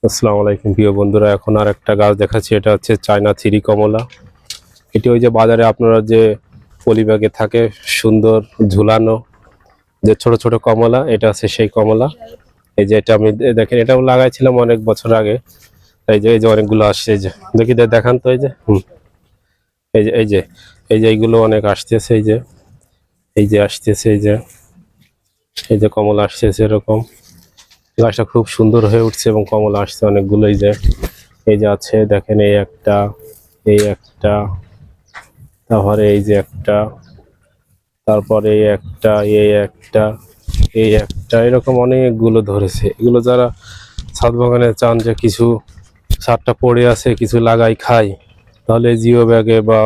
আসসালামু আলাইকুম প্রিয় বন্ধুরা, এখন আর একটা গাছ দেখাচ্ছি। এটা হচ্ছে চায়না থ্রি কমলা। এটি ওই যে বাজারে আপনারা যে পলিব্যাগে থাকে সুন্দর ঝুলানো যে ছোট ছোট কমলা, এটা হচ্ছে সেই কমলা। এই যে এটা আমি দেখেন, এটাও লাগাইছিলাম অনেক বছর আগে। এই যে অনেকগুলো আসছে, এই যে দেখি দেখান তো। এই যে এই যে এইগুলো অনেক আসতেছে। এই যে আসতেছে, এই যে কমলা আসতেছে এরকম। গাছটা খুব সুন্দর হয়ে উঠছে এবং কমলা আসছে অনেকগুলো। এই যে আছে দেখেন, এই একটা, তারপরে এই যে একটা, তারপরে এই একটা এরকম অনেকগুলো ধরেছে। এগুলো যারা ছাদ বাগানে চান যে কিছু ছাদটা পড়ে আছে কিছু লাগাই খাই, তাহলে জিও ব্যাগে বা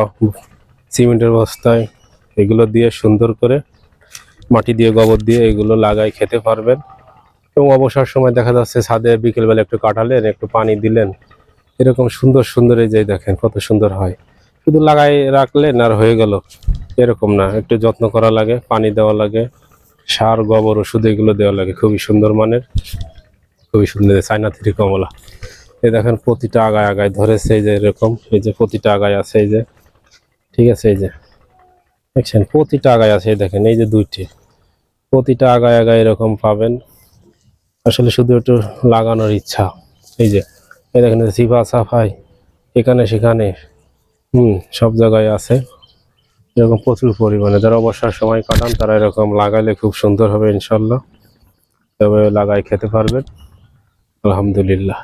সিমেন্টের বস্তায় এগুলো দিয়ে সুন্দর করে মাটি দিয়ে গোবর দিয়ে এগুলো লাগাই খেতে পারবেন। এবং অবসর সময় দেখা যাচ্ছে ছাদে বিকেলবেলা একটু কাটালেন, একটু পানি দিলেন, এরকম সুন্দর সুন্দর। এই যে দেখেন কত সুন্দর হয়। শুধু লাগাই রাখলেন আর হয়ে গেল, এরকম না, একটু যত্ন করা লাগে, পানি দেওয়া লাগে, সার গোবর ওষুধ এগুলো দেওয়া লাগে। খুবই সুন্দর মানের, খুবই সুন্দর চায়না থ্রি কমলা। এই দেখেন প্রতিটা আগায় আগায় ধরেছে, এই যে এরকম, এই যে প্রতিটা আগায় আছে, এই যে ঠিক আছে, এই যে দেখছেন প্রতিটা আগায় আছে। এই দেখেন এই যে দুইটি, প্রতিটা আগায় আগায় এরকম পাবেন। আসলে শুধু একটু লাগানোর ইচ্ছা। এই দেখেন সিফা সাফাই এখানে সেখানে সব জায়গায় আছে এরকম প্রচুর পরিমাণে। যারা অবসর সময় কাটান তারা এরকম লাগাইলে খুব সুন্দর হবে ইনশাল্লাহ। তবে লাগাই খেতে পারবেন। আলহামদুলিল্লাহ।